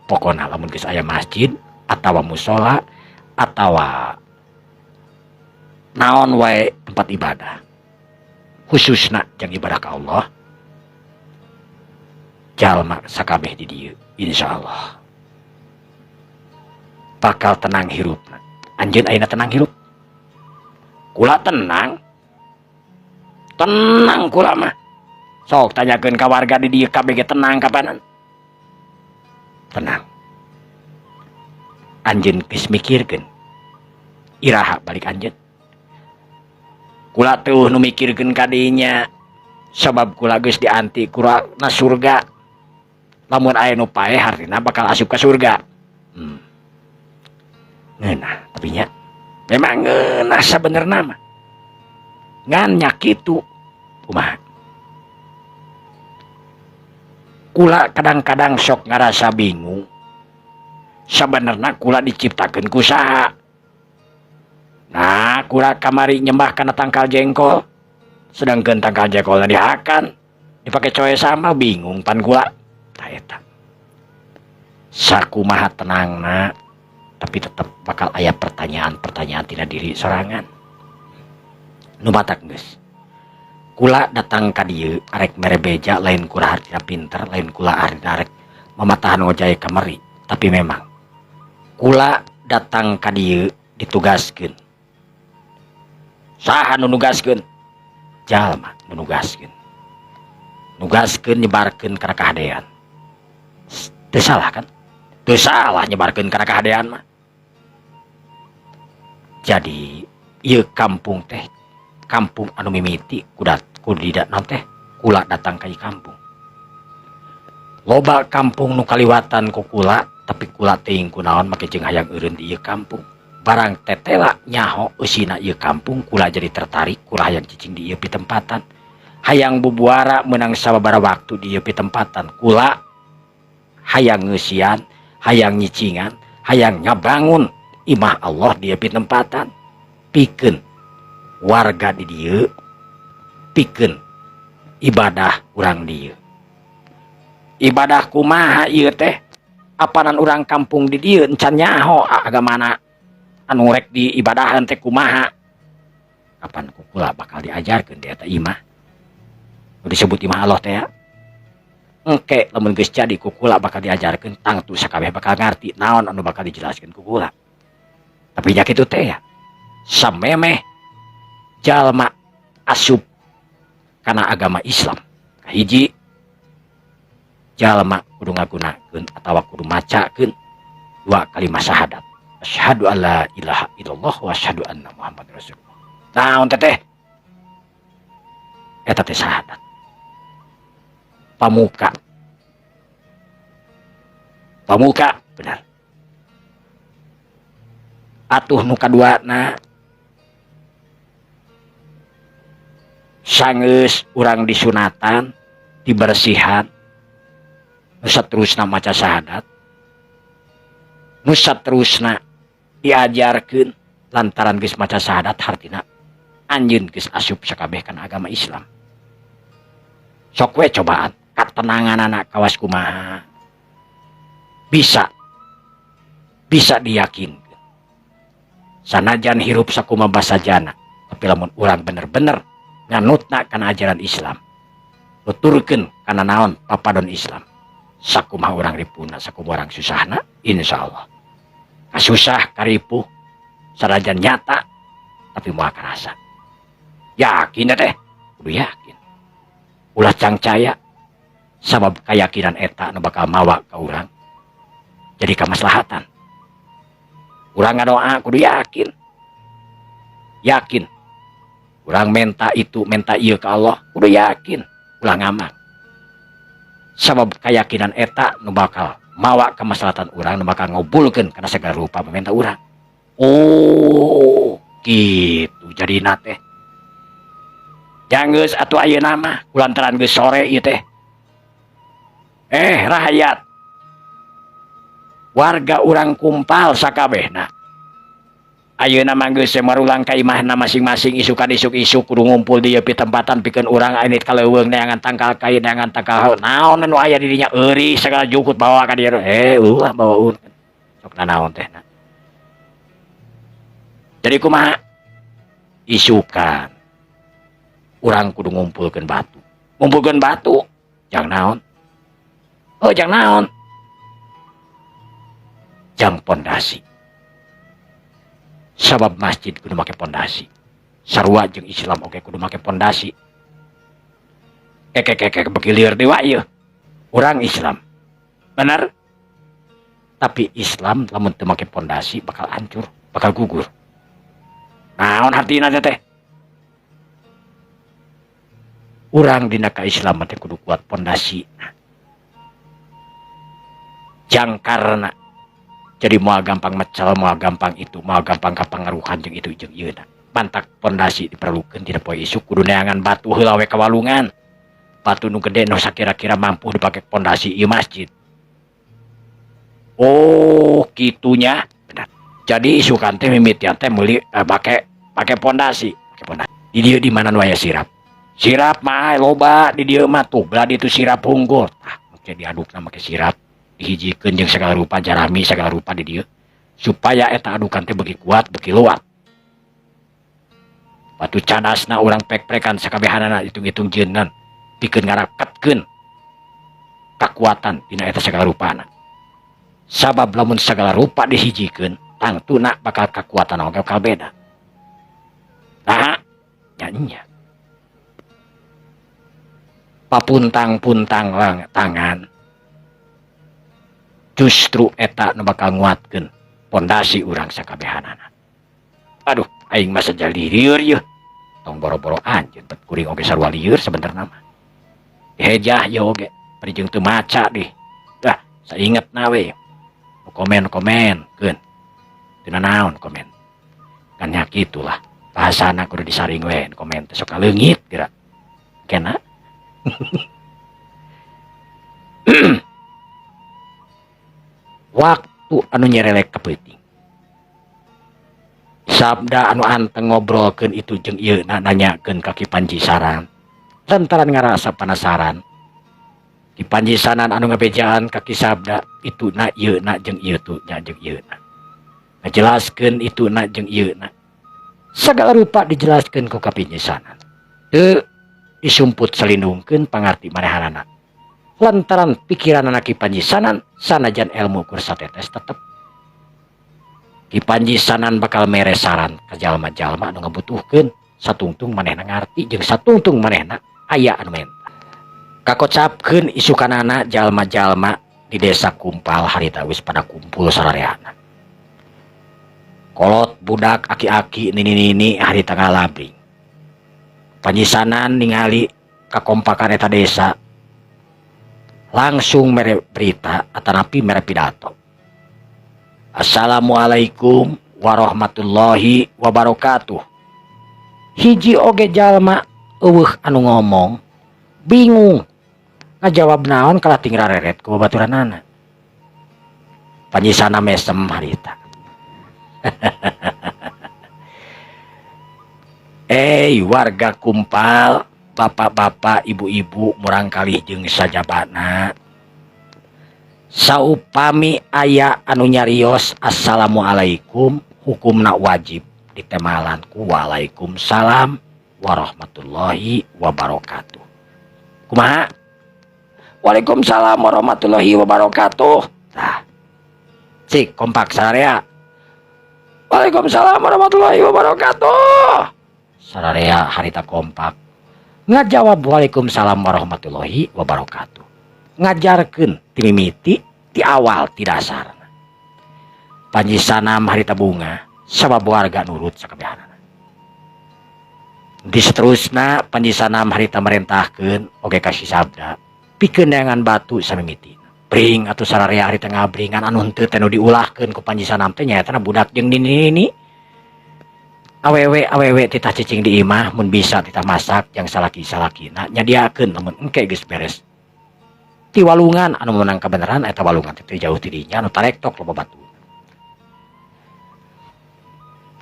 pokona lamun geus aya masjid atawa musola atawa naon wae tempat ibadah khususna jeung ibadah ka Allah jalma sakabeh di dieu insyaallah bakal tenang hirupna anjeun ayeuna tenang hirup kula tenang kula mah sok tanyakeun ka warga di dieu kabeh ge tenang kapanan tenang anjeun geus mikirkeun iraha balik anjeun kula tuh nu mikirkeun ka dinya sabab kula geus dianti kurana surga lamun aya nu paeh hartina bakal asup ka surga ngeunah tapi nya memang ngeunah sabenerna mah ngan nya kitu kumaha kula kadang-kadang sok ngarasa bingung sabenerna kula diciptakeun ku saha nah kula kamari nyembah kana tangkal jengkol sedangkeun tangkal jengkolna dihakan dipake coe sama bingung pan kula tah eta sakumaha tenangna tapi tetap bakal aya pertanyaan-pertanyaan tina diri sorangan nu batak geus kula datang ka dieu arek mere beja lain kula hartina pinter lain kula arek mamatahan ngojay kamari tapi memang kula datang ka dieu ditugaskeun saha nu nugaskeun jalma nu nugaskeun nyebarkeun kana kahadean teu salah kan teu salah nyebarkeun kana kahadean mah jadi ieu kampung teh kampung anu mimiti kudu tidak naon teh kula datang ke kampung. Loba kampung nu kaliwatan ku kula, tapi kula teuing kunaon make jeung hayang eureun di ieu kampung. Barang tetela nyaho eusina ieu kampung, kula jadi tertarik, kula hayang cicing di ieu pitempatan. Hayang bubuara menang sababaraha waktu di ieu pitempatan. Kula hayang ngeusian, hayang nyicingan, hayang ngabangun imah Allah di ieu pitempatan. Pikeun warga di dieu, pikeun ibadah urang di ieu. Ibadah kumaha ieu teh? Apanan urang kampung di dieu encan nyaho agamana anu rek di ibadahan teh kumaha? Kapan ku kula bakal diajarkeun di eta imah? Nu disebut imah Allah teh ya. Engke lamun geus jadi ku kula bakal diajarkeun, tangtu sakabeh bakal ngarti naon anu bakal dijelaskeun ku kula. Tapi nya kitu teh ya. Samemeh jalma asup kana agama Islam. Hiji jalma kudu ngagunakeun atawa kudu macakeun 2 kalimat syahadat. Asyhadu alla ilaha illallah wa asyhadu anna Muhammadar Rasulullah. Naon teh? Eta teh syahadat. Pamuka. Pamuka benar. Atuh nu kaduana sangeus urang disunatan, dibersihan, nu saterusna maca syahadat, nu saterusna diajarkeun lantaran geus maca syahadat hartina anjeun geus asup sakabeh kana agama Islam. Sok we cobaan katenanganana kawas kumaha bisa diyakinkeun. Sanajan hirup sakuma basajana, tapi lamun urang bener-bener nganutna kana ajaran Islam, nuturkeun kana naon papadon Islam, sakumaha urang ripuna, sakumaha urang susahna, insyaallah kasusah karipuh sanajan nyata tapi moal karasa. Yakin teh, kudu yakin. Ulah cangcaya sabab keyakinan eta nu bakal mawa ka urang jadi kamaslahatan. Urang ngadoa kudu yakin. Yakin. Urang menta itu, menta ieu ka Allah, kudu yakin. Ulah ngamak. Sabab keyakinan eta nu bakal mawa kamaslahatan urang, nu bakal ngabulkeun kana segala rupa pamenta urang. Oh, kitu jadina teh. Janggeus atuh ayeuna mah kulantaran geus sore ieu teh. Rakyat. Warga urang kumpal sakabehna. Ayeuna mah geus marulang ka imahna masing-masing, isukan isuk-isuk kudu ngumpul di ieu pitempatan pikeun urang ainit kaleuweung neangan tangkal kain, neangan tangkal naon anu aya di dinya euris sagala jukut bawa ka dieu. Ulah bawa un. Sok naon teh na. Jadi kumaha? Isukan. Urang kudu ngumpulkeun batu. Ngumpulkeun batu. Jang naon? Oh, jang naon? Jang pondasi. Sabab masjid kudu make pondasi. Sarua jeung Islam oke kudu make pondasi. Begilir dewa ieu. Urang Islam. Benar? Tapi Islam lamun teu make pondasi bakal hancur, bakal gugur. Naon hartina teh? Urang dina ka Islam teh kudu kuat pondasi. Jangkarna jadi moal gampang mecal, moal gampang itu, moal gampang kapangaruhan jeung itu jeung ieu na. Bantak pondasi diperlukeun dina poe isuk kudu neangan batu heula we ka walungan. Batu nu gede nu sakira-kira mampu dipake pondasi ieu masjid. Oh, kitunya. Benar. Jadi isukan teh mimitian teh meuli pake pondasi, pake pondasi. Di dieu di mana nu aya sirap. Sirap mah loba di dieu mah tuh, gladi itu sirap unggul. Jadi adukna make sirap. Dihijikeun jeung segala rupa jarami segala rupa di dieu supaya eta adukan teh beuki kuat beuki luat. Batu cadasna urang pek-pekan sakabehanana hitung-hitung jeunan pikeun ngaraketkeun kakuatan dina eta segala rupana. Sabab lamun segala rupa dihijikeun tangtuna bakal kakuatan oge bakal beda. Nah, nyanyinya papuntang-puntang tangan justru eta nu bakal nguatkeun pondasi urang sakabehanana. Aduh, aing mah sajal lieur ieu. Tong boro-boro anjeun bet kuring oge sarua lieur sebenarna mah. Hejah yoge pari jeung teu maca deh. Dah, sainget nawe. Komen keun. Teu naon komen. Kan nya kitulah. Bahasana kudu disaring we komen teh sok kaleungit geura. Kena. Waktu anu nyerelek kepeuting. Sabda anu anteng ngobrolkeun itu jeung ieu nanyakeun ka Ki Panji Sanan. Lantaran ngarasa penasaran. Ki Panji Sanan anu ngabejaan ka Ki Sabda itu na ieu na jeung ieu tu nya jeung ieu na. Ngajelaskeun itu na jeung ieu na. Sagala rupa dijelaskeun ku Ki Panji Sanan. Teu disumput salindungkeun pangarti manehanana. Lantaran pikiran anak Ki Panji Sanan sanajan ilmu kursa tetes tetep. Ki Panji Sanan bakal mere saran ka jalma-jalma anu ngabutuhkeun satungtung manehna ngarti jeung satungtung manehna aya anu menta. Kakocapkeun isukanana jalma-jalma di desa Kumpal harita geus pada kumpul sarareana. Kolot budak aki-aki nini-nini harita ngalabring. Panji Sanan ningali kakompakan eta desa langsung mere berita atanapi mere pidato. Assalamualaikum warahmatullahi wabarakatuh. Hiji oge jalma eueuh anu ngomong bingung ngajawab naon kalating rareret ku babaturanana. Panji Sanan mesem harita. Warga Kumpal, bapak-bapak, ibu-ibu, murang kalih jeung sajabana. Saupami aya anu nyarios assalamualaikum hukumna wajib ditemalan ku waalaikumsalam warahmatullahi wabarakatuh. Kumaha? Waalaikumsalam warahmatullahi wabarakatuh. Tah. Cik kompak sararea. Waalaikumsalam warahmatullahi wabarakatuh. Sararea harita kompak. Ngajawab waalaikumsalam warahmatullahi wabarakatuh. Ngajarkeun ti mimiti ti awal ti dasar. Panji Sanan harita bunga sabab warga nurut sakabehanana. Di seterusna Panji Sanan harita merentahkeun oge ka si Sabda pikeun neangan batu samimitina. Bring atuh sararea harita ngabringan anu henteu teh nu diulahkeun ku Panji Sanan teh nyaeta budak jeung nini-nini. Awewe titah cicing di imah mun bisa titah masak yang salaki-salakina nyadiakeun lamun engke geus beres. Ti walungan anu menang kabeneran eta walungan teh jauh ti dinya anu tarektok loba batu.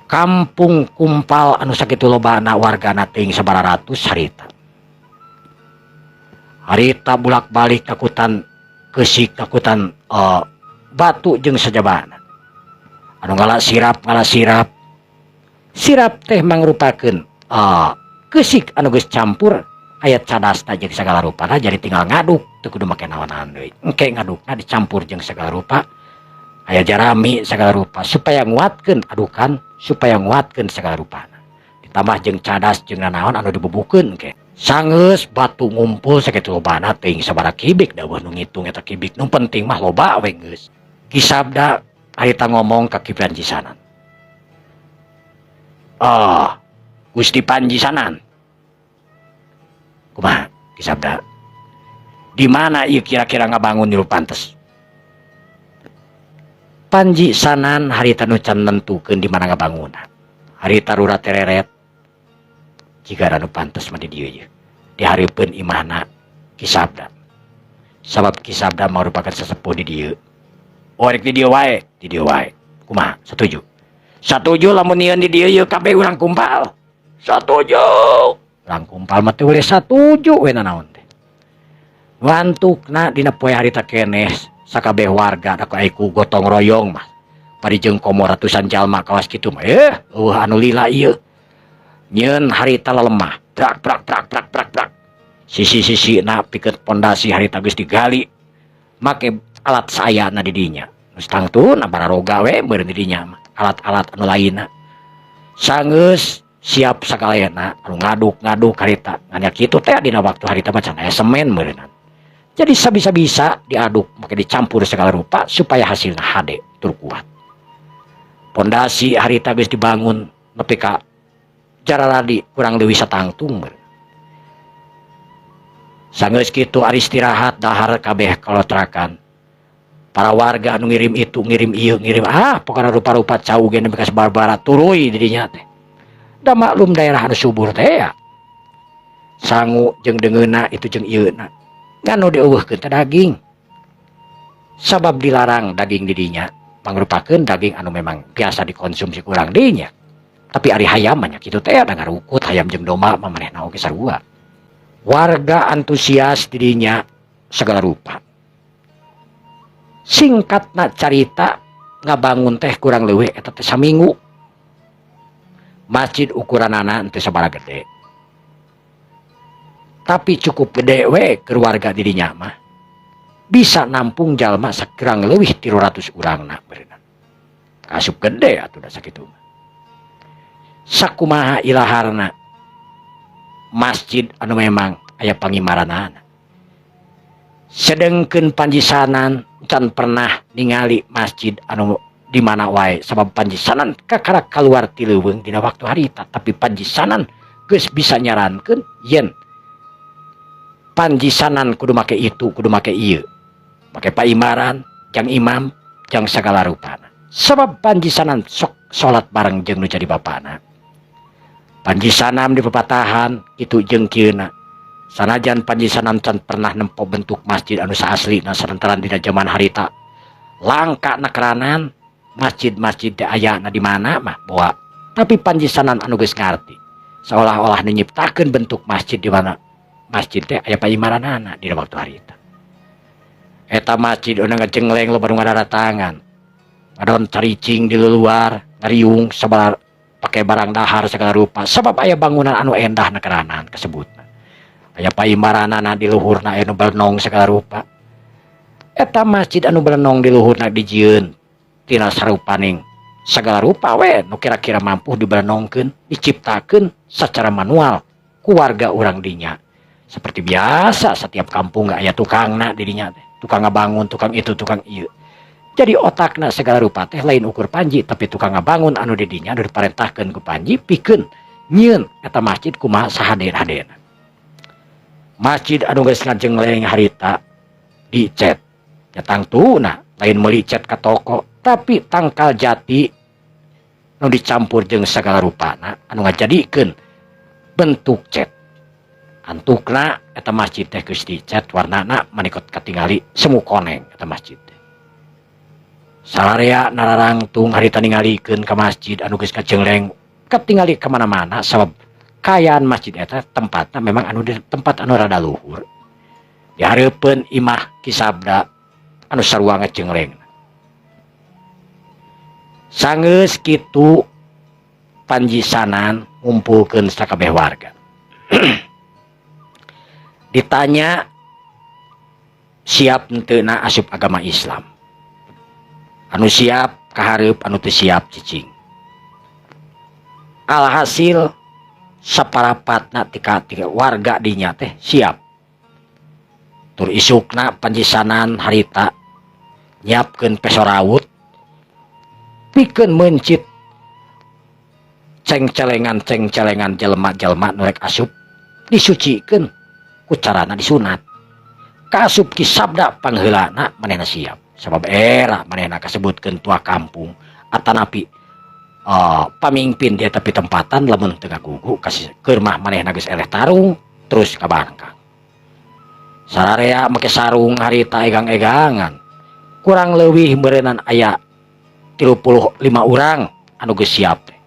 Kampung Kumpal anu sakitu lobana wargana teuing sabaraha ratus harita. Harita bulak-balik takutan keusik takutan batu jeung sajabana. Anu ngala sirap sirap teh mangrupakeun keusik anu geus campur aya cadasna jeung sagala rupana jadi tinggal ngaduk teu kudu make naon-naon deui. Engke ngadukna dicampur jeung sagala rupa aya jarami sagala rupa supaya nguatkeun adukan supaya nguatkeun sagala rupana. Ditambah jeung cadas jeung nanaon anu dibubukeun engke. Sangeus batu ngumpul sakitu lobana teuing sabaraha kibik dawuh nu ngitung eta kibik nu penting mah loba we geus. Ki Sabda harita ngomong ka Ki Panji Sanan. Gusti Panji Sanan. Kumaha Ki Sabda? Di mana ieu kira-kira ngabangun nu pantes? Panji Sanan harita nu can nentukeun di mana ngabangunna. Harita rura tereret. Jika nu pantes mah di dieu ye. Dihareupeun imahna Ki Sabda. Sabab Ki Sabda merupakan sesepuh di dieu. Rek di dieu wae, Kumaha? Setuju? Satuju lamun nieun di dieu ye kabeh urang Kumpal. Satuju. Urang Kumpal mah teu boleh satuju we nanaon teh. Wantukna dina poe harita keneh sakabeh warga da ku gotong royong mah. Parijeng komo ratusan jalma kawas kitu mah. Anu lila ieu. Nyieun harita lelemah. Prak. Sisi-sisina pikeun pondasi harita geus digali. Make alat sayana di dinya. Nu stangtun bararoga we meureun di dinya mah. Alat-alat anu lainna. Sangeus siap sakalena anu ngaduk harita. Nya kitu teh dina waktu harita mah can aya semen meureunan. Jadi sabisa-bisa diaduk make dicampur segala rupa supaya hasilna hade tur kuat. Pondasi harita geus dibangun nepi ka jararadi kurang leuwih satangtung. Sanggeus kitu ari istirahat dahar kabeh kalotrakan. Para warga anu ngirim itu ngirim ieu ngirim pokona rupa-rupa cau ge bekas barbara turuy didinya teh. Da maklum daerah anu subur teh ya. Sangu jeung dengeuna itu jeung ieuna. Nganu dieuweuhkeun teh daging. Sabab dilarang daging didinya mangrupakeun daging anu memang biasa dikonsumsi kurang dinya. Tapi ari hayam nya kitu teh da ngarukut hayam jeung domba mah manehna oge sarua. Warga antusias didinya segala rupa. Singkatna carita ngabangun teh kurang leuwih eta teh saminggu. Masjid ukuranana teu sabaraha gede. Tapi cukup gede we keluarga dirinya mah. Bisa nampung jalma sakurang leuwih 300 urangna beureunan. Asup gede atuh da sakitu mah. Sakumaha ilaharna masjid anu memang aya pangimaranana. Sedengkeun panjisanan can pernah ningali masjid anu di mana wae sabab panjisanan kakara kaluar ti leuweung dina waktu harita, tapi panjisanan geus bisa nyarankeun yen panjisanan kudu make itu, kudu make ieu. Make paimaran, jang imam, jang sagala rupana. Sabab panjisanan sok salat bareng jeung nu jadi bapana. Panjisanan di pepatahan itu jeung kieuna. Sanajan panjisanan can pernah nempo bentuk masjid anu saaslina sarantaran dina zaman harita. Langka nakeranan masjid-masjid teh ayana di mana mah boa. Tapi panjisanan anu geus ngarti. Seolah-olah nyiptakeun bentuk masjid di mana masjid teh aya paimaranana dina waktu harita. Eta masjid anu ngajengleng loba nu ngadatangan. Ngadon caricing di luar, ngariung sabar pakai barang dahar segala rupa. Sebab aya bangunan anu endah nakeranan kasebutna. Aya paimaranana di luhurna aya nu belenong segala rupa. Eta masjid anu belenong di luhurna dijieun tina sarupaning segala rupa we nu kira-kira mampu dibelenongkeun, diciptakeun secara manual ku warga urang dinya. Seperti biasa setiap kampung gak aya tukangna dirinya teh. Tukang ngabangun, tukang itu, tukang ieu. Jadi otakna segala rupa teh lain ukur panji, tapi tukang ngabangun anu didinya anu diparentahkeun ku panji pikeun nyieun eta masjid kumaha sahaden-hadena. Masjid anu geus ngajengleng harita dicet. Ya tangtuna lain meuli cet ka toko, tapi tangkal jati nu dicampur jeung sagala rupana anu ngajadikeun bentuk cet. Antukna eta masjid teh geus dicet warnana manikot katingali semu koneng eta masjid teh. Salarea nararangtung harita ningalikeun ka masjid anu geus kajengleng katingali ka mana-mana sabab kayaan masjid eta tempatna memang anu di tempat anu rada luhur. Di hareupeun imah kisabda anu sarua ngajengleng. Sanggeus kitu panjisanan ngumpulkeun sakabeh warga. Ditanya siap henteuna asup agama Islam. Anu siap kahareup, anu teu siap cicing. Alhasil saparapatna tika warga dinya teh siap. Tur isukna panjisanan harita nyiapkeun peso rawut pikeun mencit ceng-celengan jelema-jelema nu rek asup disucikeun ku carana disunat. Kasup ki sabda pangheulana manehna siap. Sabab era manehna kasebutkeun tua kampung atanapi pamimpin dia tapi tempatan lamun teu ngagugu kasih keur mah manehna geus eleh tarung terus ka Bangkang. Sararea make sarung harita egang-egangan. Kurang leuwih beureunan aya 35 urang anu geus siap teh.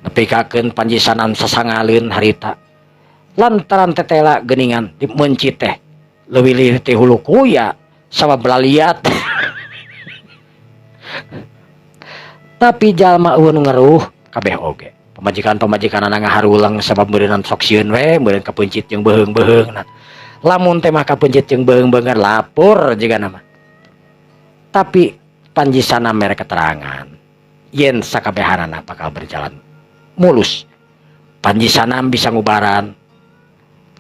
Nepikakeun panjisanan sasangaleun harita. Lantaran tetela geningan di mencit teh leuwih teh hulu kuya sabab belaliat. Tapi jalma eueun ngaruh kabeh oge. Pamajikan-pamajikanana ngaharulang sabab beureunan sok sieun we, beureunan kapencit jeung beheung-beheungna. Lamun teh mah kapencit jeung beheung-beheungan lapor jigana mah. Tapi panjisana mere keterangan yen sakabehanana bakal berjalan mulus. Panjisana bisa ngubaran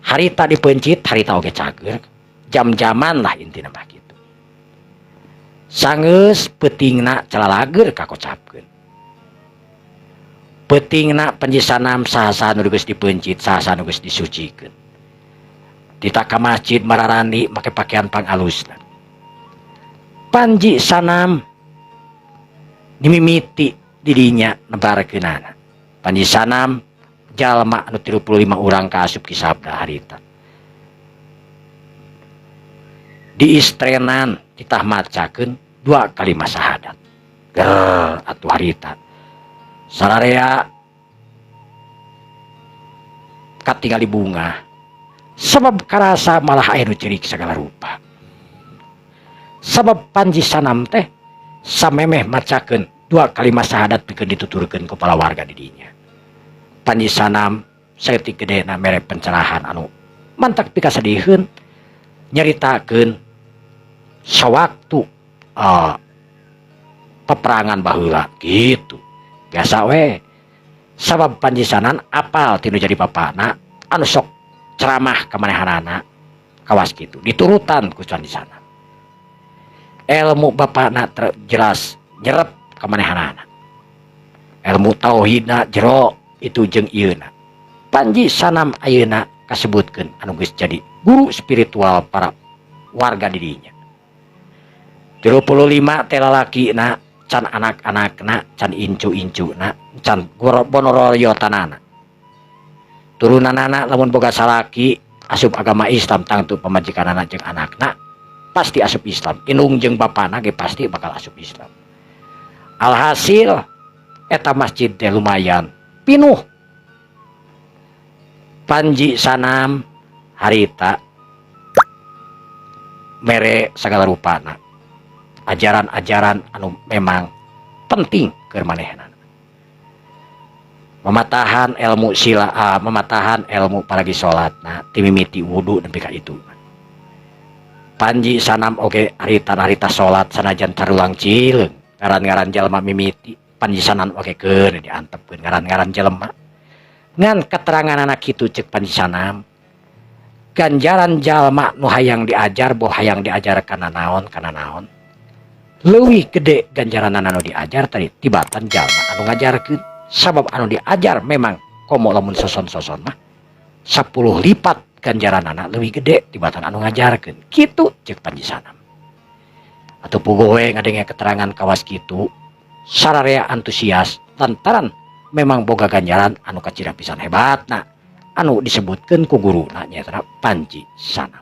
harita dipencit, harita oge cager. Jam-jaman lah intina mah kitu. Sanggeus peutingna calalager kakocapkeun. Peutingna panjisanam saha-saha nu geus dipencit, saha-saha nu geus disucikeun. Dita ka masjid mararani make pakaian pang alusna. Panji Sanam dimimiti didinya nebarakeunana. Panji Sanam jalma anu 35 urang kaasup ki sabda harita. Di istrenan ditah macakeun 2 kalimat syahadat. Ger atuh harita. Sararea katingali bunga. Sabab karasa malah aya nu ceurik sagala rupa. Sabab Panji Sanam teh samemeh macakeun 2 kalimat syahadat pikeun dituturkeun ku para warga di dinya. Panji Sanam saeutik gedena mere pencerahan anu mantak pikasadieun nyaritakeun sawaktu peperangan baheula gitu. Biasa we. Sabab Panji Sanam apal tinu jadi bapana anu sok ceramah ka manehanana kawas kitu diturutan ku Panji Sanam. Ilmu bapana jelas nyerep ka manehanana. Ilmu tauhidna jero itu jeung ieuna. Panji Sanam ayeuna kasebutkeun anu geus jadi guru spiritual para warga di dinya. 35 teh lalakina can anak-anakna can incu-incuna can bonororyotanana. Turunanana lamun boga salaki asup agama Islam tangtu pamajikanana jeung anakna pasti asup Islam. Inung jeung bapana ge pasti bakal asup Islam. Alhasil eta masjid teh lumayan pinuh. Panji Sanam harita mere sagala rupana ajaran-ajaran anu memang penting keur manehna. Mematahan ilmu sila, mematahan ilmu paragi salatna, timimiti wudu nepi ka itu. Panji Sanam oge harita salat sanajan carulang cileung, ngaran-ngaran jalma mimiti, Panji Sanam oge keur diantepkeun ngaran-ngaran jalma. Ngan keterangan anak kitu ceuk Panji Sanam, ganjaran jalma nu hayang diajar boh hayang diajar kana naon leuwih gede ganjaran anu diajar tadi tibatan jalma anu ngajarkeun. Sabab anu diajar memang komo lamun soson-soson mah 10 lipat ganjaran anak leuwih gede tibatan anu ngajarkeun. Kitu ceuk Panji Sanam. Atuh puguh we ngadenge keterangan kawas kitu sararea antusias lantaran memang boga ganjaran anu kacira pisan hebatna anu disebutkeun ku guruna nyaeta Panji Sanam.